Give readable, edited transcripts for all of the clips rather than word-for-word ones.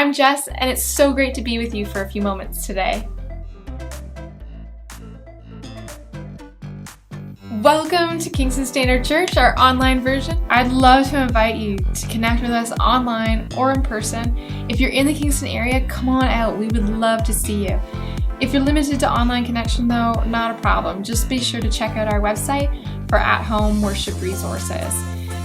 I'm Jess, and it's so great to be with you for a few moments today. Welcome to Kingston Standard Church, our online version. I'd love to invite you to connect with us online or in person. If you're in the Kingston area, come on out. We would love to see you. If you're limited to online connection though, not a problem. Just be sure to check out our website for at-home worship resources.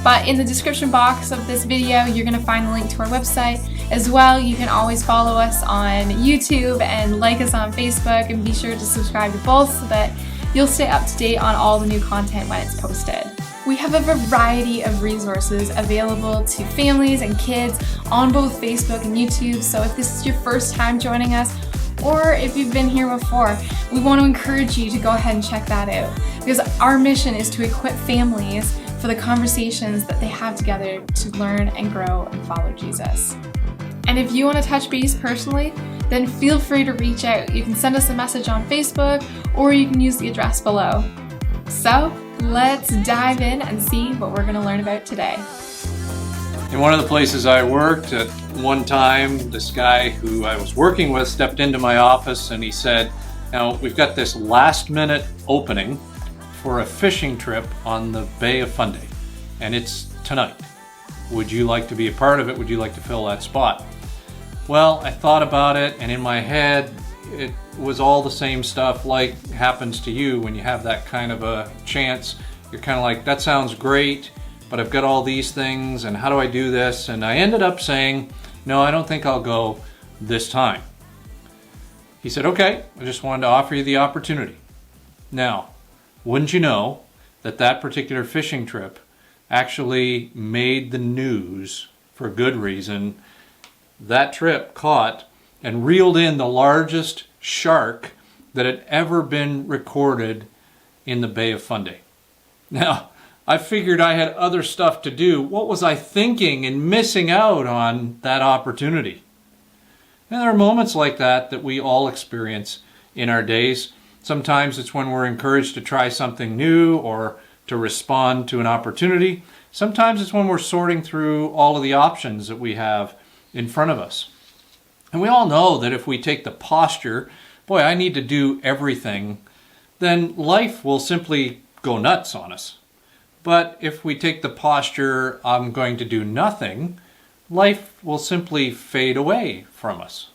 But in the description box of this video, you're going to find the link to our website. As well, you can always follow us on YouTube and like us on Facebook, and be sure to subscribe to both so that you'll stay up to date on all the new content when it's posted. We have a variety of resources available to families and kids on both Facebook and YouTube, so if this is your first time joining us, or if you've been here before, we want to encourage you to go ahead and check that out, because our mission is to equip families for the conversations that they have together to learn and grow and follow Jesus. And if you want to touch base personally, then feel free to reach out. You can send us a message on Facebook, or you can use the address below. So let's dive in and see what we're going to learn about today. In one of the places I worked at one time, this guy who I was working with stepped into my office and he said, "Now we've got this last minute opening for a fishing trip on the Bay of Fundy, and it's tonight. Would you like to be a part of it? Would you like to fill that spot?" Well, I thought about it, and in my head, it was all the same stuff like happens to you when you have that kind of a chance. You're kind of like, that sounds great, but I've got all these things, and how do I do this? And I ended up saying, no, I don't think I'll go this time. He said, okay, I just wanted to offer you the opportunity. Now, wouldn't you know that that particular fishing trip actually made the news for good reason? That trip caught and reeled in the largest shark that had ever been recorded in the Bay of Fundy. Now, I figured I had other stuff to do. What was I thinking and missing out on that opportunity? And there are moments like that we all experience in our days. Sometimes it's when we're encouraged to try something new or to respond to an opportunity. Sometimes it's when we're sorting through all of the options that we have in front of us. And we all know that if we take the posture, boy, I need to do everything, then life will simply go nuts on us. But if we take the posture, I'm going to do nothing, life will simply fade away from us.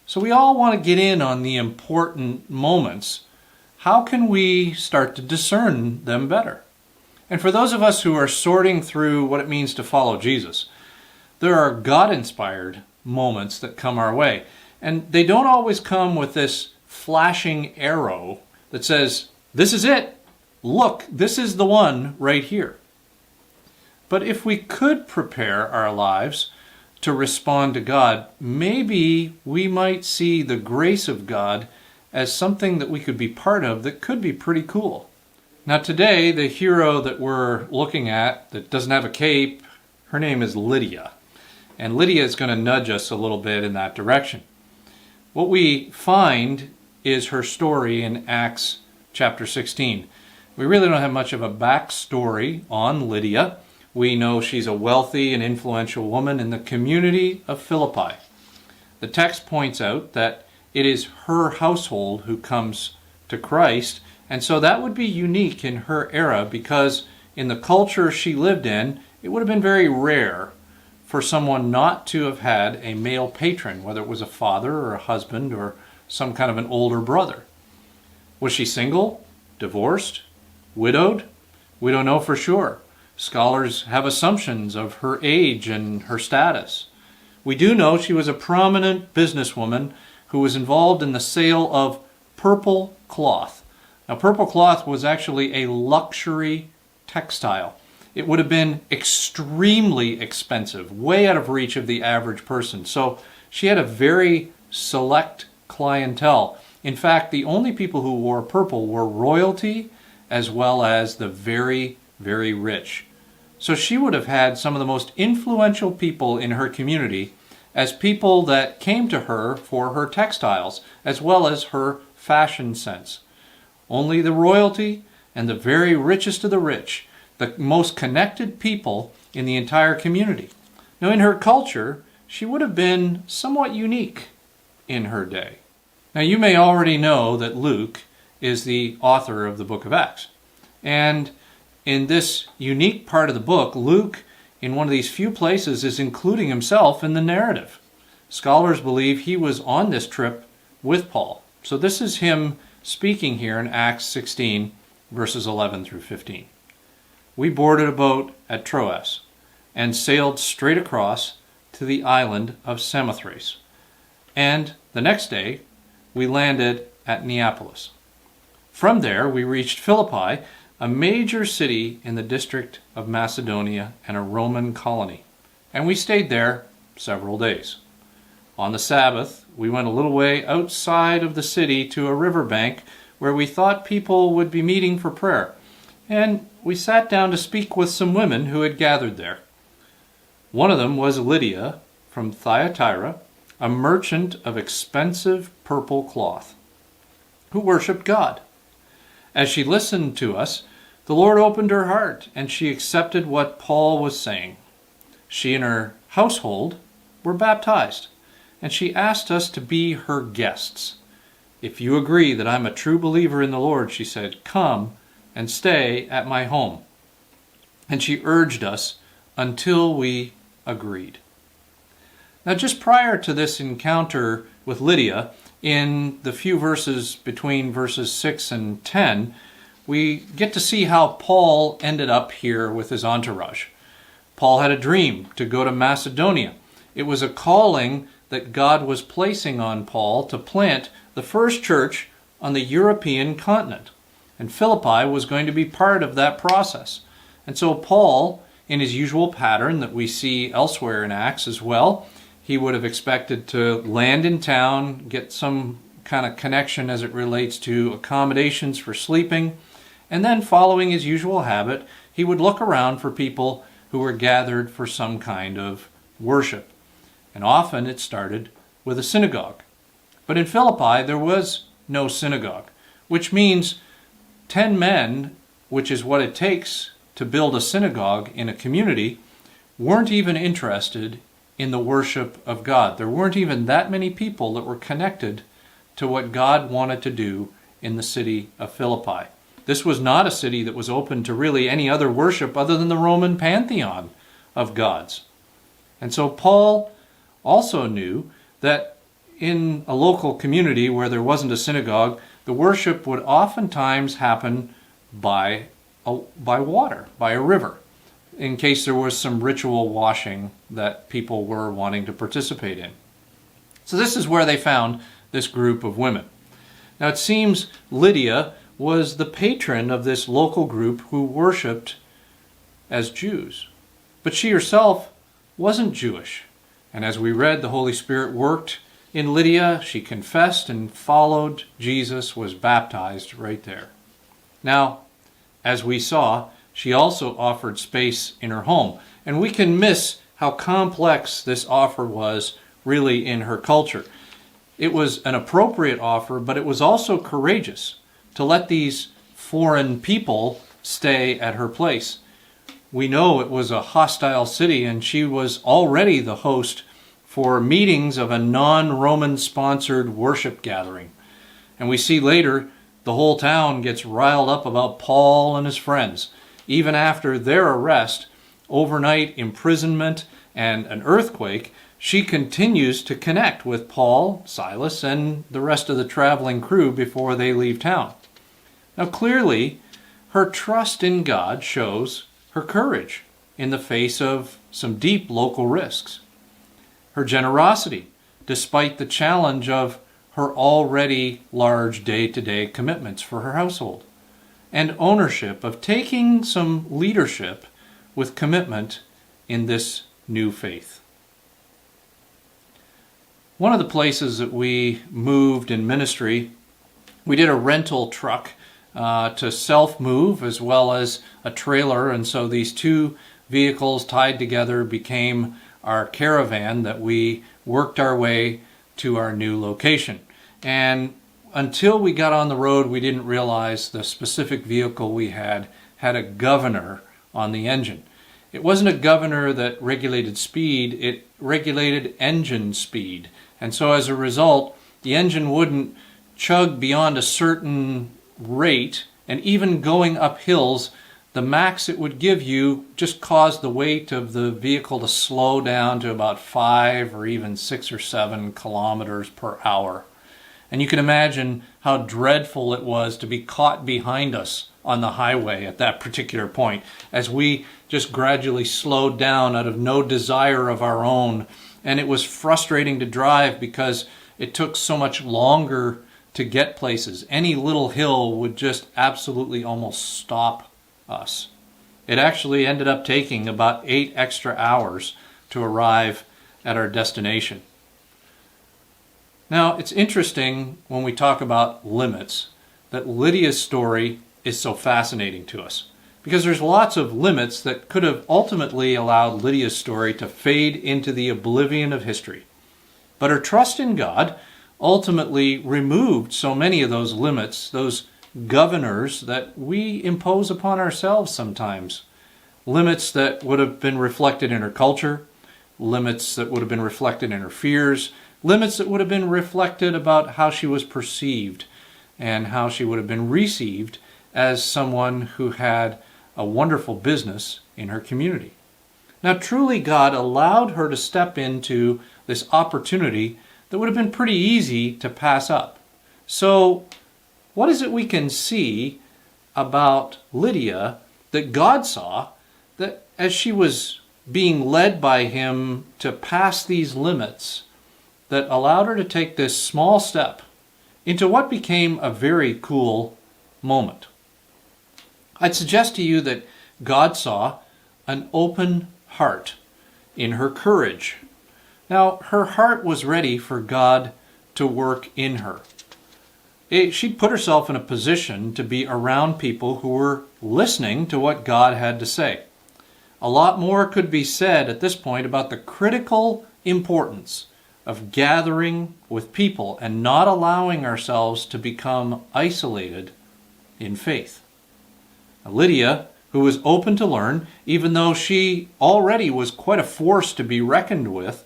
So we all want to get in on the important moments. How can we start to discern them better? And for those of us who are sorting through what it means to follow Jesus, there are God-inspired moments that come our way. And they don't always come with this flashing arrow that says, this is it. Look, this is the one right here. But if we could prepare our lives to respond to God, maybe we might see the grace of God as something that we could be part of that could be pretty cool. Now today, the hero that we're looking at that doesn't have a cape, her name is Lydia. And Lydia is going to nudge us a little bit in that direction. What we find is her story in Acts chapter 16. We really don't have much of a backstory on Lydia. We know she's a wealthy and influential woman in the community of Philippi. The text points out that it is her household who comes to Christ, and so that would be unique in her era because in the culture she lived in, it would have been very rare for someone not to have had a male patron, whether it was a father or a husband or some kind of an older brother. Was she single, divorced, widowed? We don't know for sure. Scholars have assumptions of her age and her status. We do know she was a prominent businesswoman who was involved in the sale of purple cloth. Now, purple cloth was actually a luxury textile. It would have been extremely expensive, way out of reach of the average person. So she had a very select clientele. In fact, the only people who wore purple were royalty as well as the very, very rich. So she would have had some of the most influential people in her community as people that came to her for her textiles as well as her fashion sense. Only the royalty and the very richest of the rich, the most connected people in the entire community. Now in her culture, she would have been somewhat unique in her day. Now, you may already know that Luke is the author of the book of Acts. And in this unique part of the book, Luke, in one of these few places, is including himself in the narrative. Scholars believe he was on this trip with Paul. So this is him speaking here in Acts 16, verses 11 through 15. We boarded a boat at Troas and sailed straight across to the island of Samothrace. And the next day, we landed at Neapolis. From there, we reached Philippi, a major city in the district of Macedonia and a Roman colony. And we stayed there several days. On the Sabbath, we went a little way outside of the city to a riverbank where we thought people would be meeting for prayer. And we sat down to speak with some women who had gathered there. One of them was Lydia from Thyatira, a merchant of expensive purple cloth, who worshipped God. As she listened to us, the Lord opened her heart, and she accepted what Paul was saying. She and her household were baptized, and she asked us to be her guests. If you agree that I'm a true believer in the Lord, she said, come and stay at my home. And she urged us until we agreed. Now, just prior to this encounter with Lydia, in the few verses between verses 6 and 10, we get to see how Paul ended up here with his entourage. Paul had a dream to go to Macedonia. It was a calling that God was placing on Paul to plant the first church on the European continent. And Philippi was going to be part of that process. And so Paul, in his usual pattern that we see elsewhere in Acts as well, he would have expected to land in town, get some kind of connection as it relates to accommodations for sleeping, and then following his usual habit, he would look around for people who were gathered for some kind of worship. And often it started with a synagogue. But in Philippi, there was no synagogue, which means 10 men, which is what it takes to build a synagogue in a community, weren't even interested in the worship of God. There weren't even that many people that were connected to what God wanted to do in the city of Philippi. This was not a city that was open to really any other worship other than the Roman pantheon of gods. And so Paul also knew that in a local community where there wasn't a synagogue, the worship would oftentimes happen by water, by a river, in case there was some ritual washing that people were wanting to participate in. So this is where they found this group of women. Now it seems Lydia was the patron of this local group who worshipped as Jews. But she herself wasn't Jewish. And as we read, the Holy Spirit worked in Lydia. She confessed and followed Jesus, was baptized right there. Now, as we saw, she also offered space in her home. And we can miss how complex this offer was really in her culture. It was an appropriate offer, but it was also courageous to let these foreign people stay at her place. We know it was a hostile city, and she was already the host for meetings of a non-Roman sponsored worship gathering. And we see later the whole town gets riled up about Paul and his friends. Even after their arrest, overnight imprisonment, and an earthquake, she continues to connect with Paul, Silas, and the rest of the traveling crew before they leave town. Now clearly, her trust in God shows her courage in the face of some deep local risks. Her generosity, despite the challenge of her already large day-to-day commitments for her household. And ownership of taking some leadership with commitment in this new faith. One of the places that we moved in ministry, we did a rental truck to self-move as well as a trailer, and so these two vehicles tied together became our caravan that we worked our way to our new location. And until we got on the road, we didn't realize the specific vehicle we had a governor on the engine. It wasn't a governor that regulated speed, it regulated engine speed. And so as a result, the engine wouldn't chug beyond a certain rate, and even going up hills, the max it would give you just caused the weight of the vehicle to slow down to about 5 or even 6 or 7 kilometers per hour. And you can imagine how dreadful it was to be caught behind us on the highway at that particular point, as we just gradually slowed down out of no desire of our own. And it was frustrating to drive because it took so much longer to get places. Any little hill would just absolutely almost stop us. It actually ended up taking about 8 extra hours to arrive at our destination. Now, it's interesting when we talk about limits that Lydia's story is so fascinating to us, because there's lots of limits that could have ultimately allowed Lydia's story to fade into the oblivion of history. But her trust in God ultimately removed so many of those limits, those governors that we impose upon ourselves sometimes. Limits that would have been reflected in her culture, limits that would have been reflected in her fears, limits that would have been reflected about how she was perceived and how she would have been received as someone who had a wonderful business in her community. Now, truly, God allowed her to step into this opportunity that would have been pretty easy to pass up. So, what is it we can see about Lydia that God saw, that as she was being led by Him to pass these limits, that allowed her to take this small step into what became a very cool moment? I'd suggest to you that God saw an open heart in her courage. Now, her heart was ready for God to work in her. She'd put herself in a position to be around people who were listening to what God had to say. A lot more could be said at this point about the critical importance of gathering with people and not allowing ourselves to become isolated in faith. Now, Lydia, who was open to learn, even though she already was quite a force to be reckoned with,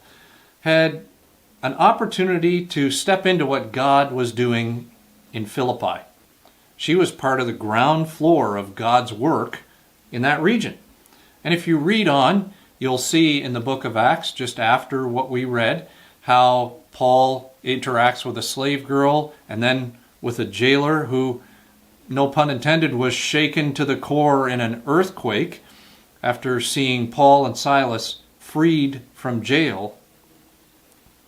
had an opportunity to step into what God was doing in Philippi. She was part of the ground floor of God's work in that region. And if you read on, you'll see in the book of Acts, just after what we read, how Paul interacts with a slave girl and then with a jailer who, no pun intended, was shaken to the core in an earthquake after seeing Paul and Silas freed from jail.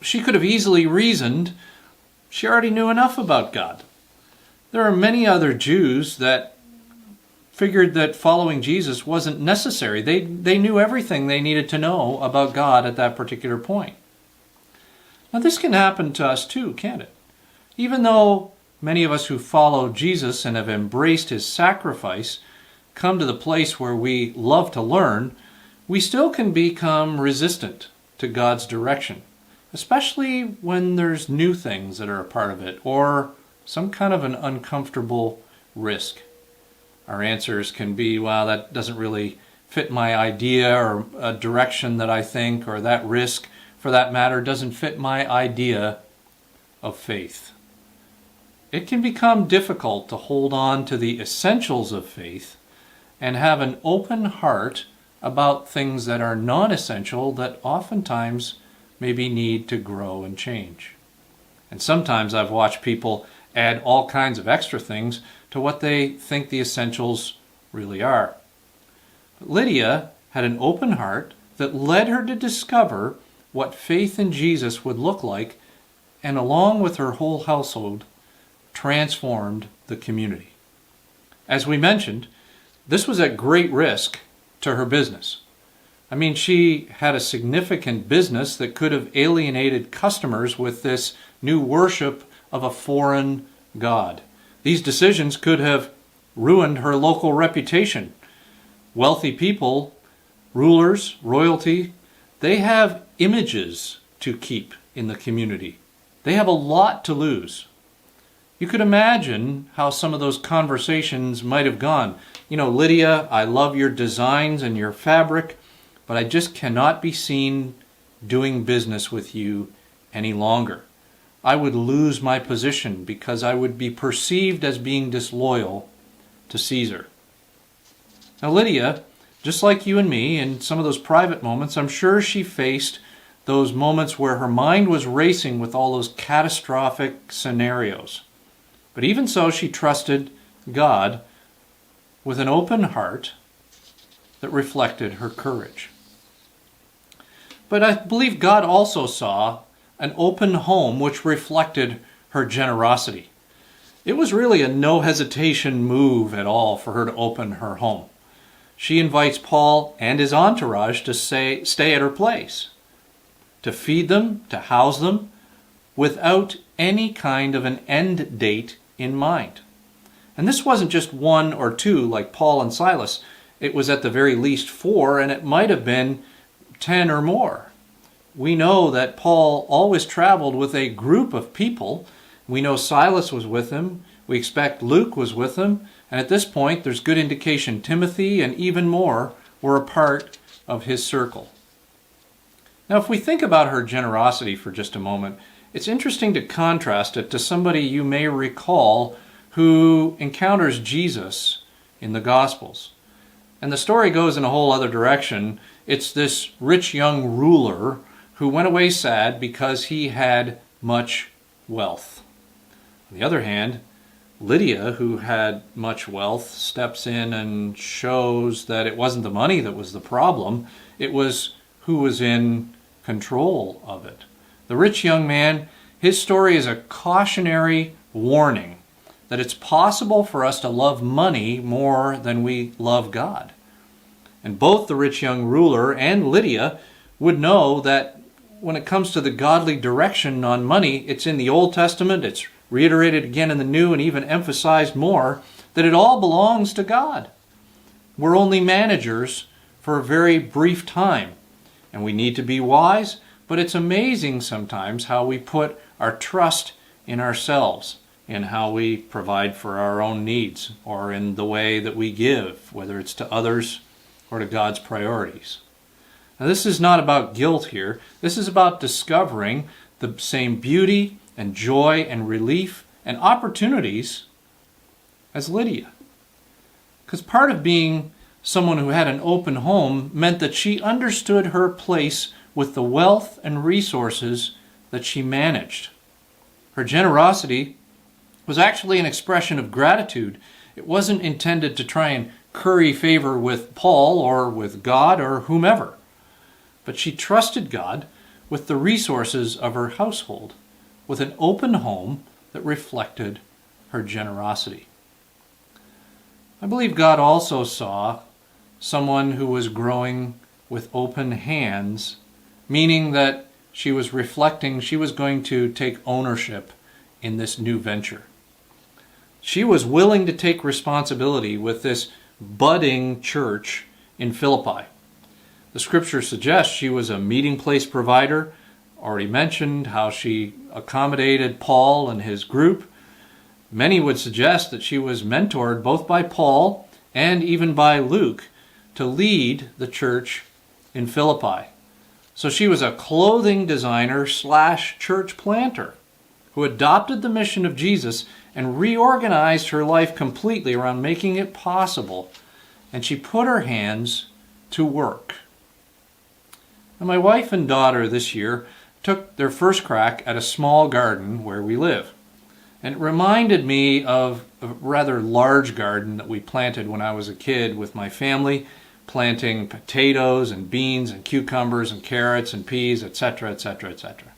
She could have easily reasoned she already knew enough about God. There are many other Jews that figured that following Jesus wasn't necessary. They knew everything they needed to know about God at that particular point. Now, this can happen to us too, can't it? Even though many of us who follow Jesus and have embraced His sacrifice come to the place where we love to learn, we still can become resistant to God's direction, especially when there's new things that are a part of it or some kind of an uncomfortable risk. Our answers can be, well, that doesn't really fit my idea or a direction that I think, or that risk, for that matter, doesn't fit my idea of faith. It can become difficult to hold on to the essentials of faith and have an open heart about things that are non-essential that oftentimes maybe need to grow and change. And sometimes I've watched people add all kinds of extra things to what they think the essentials really are. But Lydia had an open heart that led her to discover what faith in Jesus would look like, and along with her whole household, transformed the community. As we mentioned, this was at great risk to her business. I mean, she had a significant business that could have alienated customers with this new worship of a foreign god. These decisions could have ruined her local reputation. Wealthy people, rulers, royalty, they have images to keep in the community. They have a lot to lose. You could imagine how some of those conversations might have gone. You know, Lydia, I love your designs and your fabric, but I just cannot be seen doing business with you any longer. I would lose my position because I would be perceived as being disloyal to Caesar. Now Lydia, just like you and me, in some of those private moments, I'm sure she faced those moments where her mind was racing with all those catastrophic scenarios. But even so, she trusted God with an open heart that reflected her courage. But I believe God also saw an open home which reflected her generosity. It was really a no hesitation move at all for her to open her home. She invites Paul and his entourage to stay at her place, to feed them, to house them, without any kind of an end date in mind. And this wasn't just one or two like Paul and Silas. It was at the very least 4, and it might have been 10 or more. We know that Paul always traveled with a group of people. We know Silas was with him. We expect Luke was with him. And at this point, there's good indication Timothy and even more were a part of his circle. Now, if we think about her generosity for just a moment, it's interesting to contrast it to somebody you may recall who encounters Jesus in the Gospels. And the story goes in a whole other direction. It's this rich young ruler who went away sad because he had much wealth. On the other hand, Lydia, who had much wealth, steps in and shows that it wasn't the money that was the problem. It was who was in control of it. The rich young man, his story is a cautionary warning that it's possible for us to love money more than we love God. And both the rich young ruler and Lydia would know that when it comes to the godly direction on money, it's in the Old Testament, it's reiterated again in the New, and even emphasized more, that it all belongs to God. We're only managers for a very brief time, and we need to be wise, but it's amazing sometimes how we put our trust in ourselves, in how we provide for our own needs, or in the way that we give, whether it's to others or to God's priorities. Now, this is not about guilt here. This is about discovering the same beauty and joy and relief and opportunities as Lydia. Because part of being someone who had an open home meant that she understood her place with the wealth and resources that she managed. Her generosity was actually an expression of gratitude. It wasn't intended to try and curry favor with Paul or with God or whomever. But she trusted God with the resources of her household, with an open home that reflected her generosity. I believe God also saw someone who was growing with open hands, meaning that she was reflecting she was going to take ownership in this new venture. She was willing to take responsibility with this budding church in Philippi. The scripture suggests she was a meeting place provider. Already mentioned how she accommodated Paul and his group. Many would suggest that she was mentored both by Paul and even by Luke to lead the church in Philippi. So she was a clothing designer / church planter who adopted the mission of Jesus and reorganized her life completely around making it possible. And she put her hands to work. And my wife and daughter this year took their first crack at a small garden where we live. And it reminded me of a rather large garden that we planted when I was a kid with my family, planting potatoes and beans and cucumbers and carrots and peas, etc., etc., etc.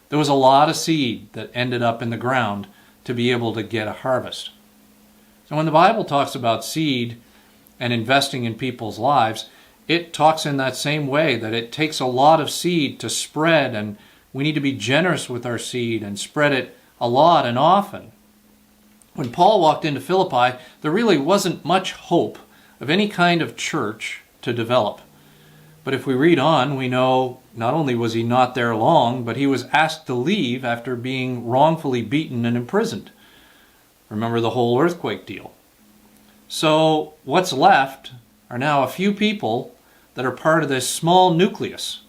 There was a lot of seed that ended up in the ground to be able to get a harvest. So when the Bible talks about seed and investing in people's lives, it talks in that same way that it takes a lot of seed to spread, and we need to be generous with our seed and spread it a lot and often. When Paul walked into Philippi, there really wasn't much hope of any kind of church to develop. But if we read on, we know not only was he not there long, but he was asked to leave after being wrongfully beaten and imprisoned. Remember the whole earthquake deal. So what's left are now a few people that are part of this small nucleus.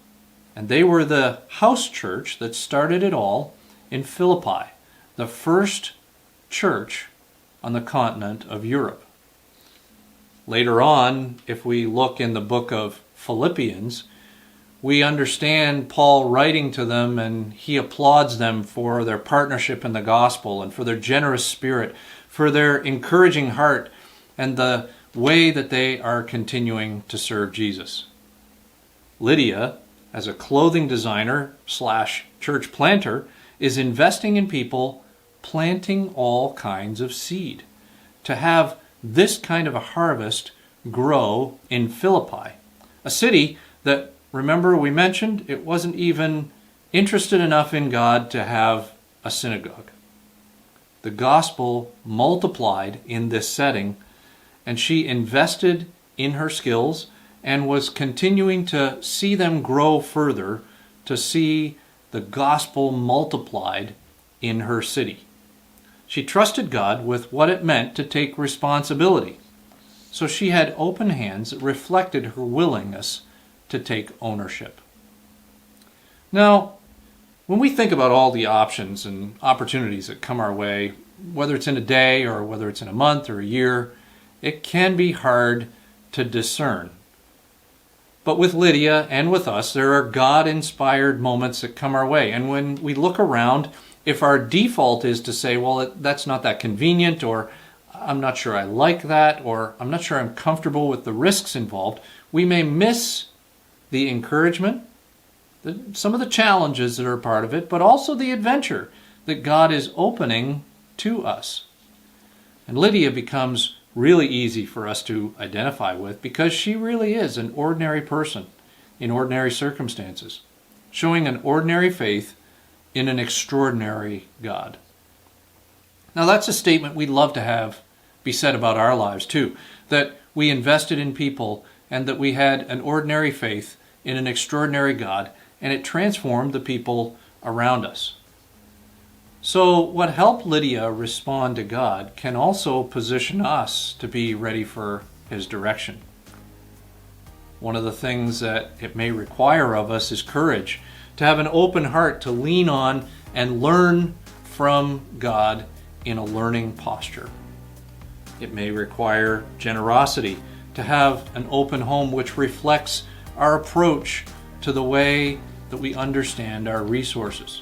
And they were the house church that started it all in Philippi, the first church on the continent of Europe. Later on, if we look in the book of Philippians, we understand Paul writing to them, and he applauds them for their partnership in the gospel and for their generous spirit, for their encouraging heart, and the way that they are continuing to serve Jesus. Lydia, as a clothing designer / church planter, is investing in people planting all kinds of seed to have this kind of a harvest grow in Philippi, a city that, remember we mentioned, it wasn't even interested enough in God to have a synagogue. The gospel multiplied in this setting, and she invested in her skills and was continuing to see them grow further, to see the gospel multiplied in her city. She trusted God with what it meant to take responsibility. So she had open hands that reflected her willingness to take ownership. Now, when we think about all the options and opportunities that come our way, whether it's in a day or whether it's in a month or a year, it can be hard to discern. But with Lydia and with us, there are God-inspired moments that come our way. And when we look around, if our default is to say, well, that's not that convenient, or I'm not sure I like that, or I'm not sure I'm comfortable with the risks involved, we may miss the encouragement, some of the challenges that are part of it, but also the adventure that God is opening to us. And Lydia becomes really easy for us to identify with because she really is an ordinary person in ordinary circumstances, showing an ordinary faith in an extraordinary God. Now that's a statement we'd love to have be said about our lives too, that we invested in people and that we had an ordinary faith in an extraordinary God, and it transformed the people around us. So what helped Lydia respond to God can also position us to be ready for His direction. One of the things that it may require of us is courage, to have an open heart to lean on and learn from God in a learning posture. It may require generosity, to have an open home which reflects our approach to the way that we understand our resources.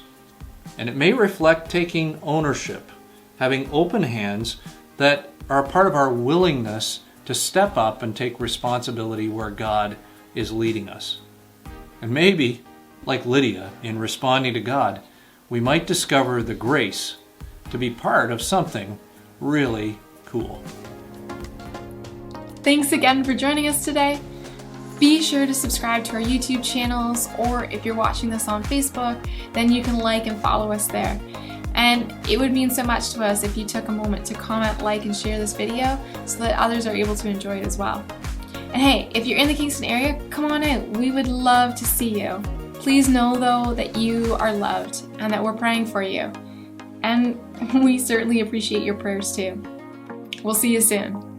And it may reflect taking ownership, having open hands that are a part of our willingness to step up and take responsibility where God is leading us. And maybe, like Lydia, in responding to God, we might discover the grace to be part of something really cool. Thanks again for joining us today. Be sure to subscribe to our YouTube channels, or if you're watching this on Facebook, then you can like and follow us there. And it would mean so much to us if you took a moment to comment, like, and share this video so that others are able to enjoy it as well. And hey, if you're in the Kingston area, come on out. We would love to see you. Please know though that you are loved and that we're praying for you. And we certainly appreciate your prayers too. We'll see you soon.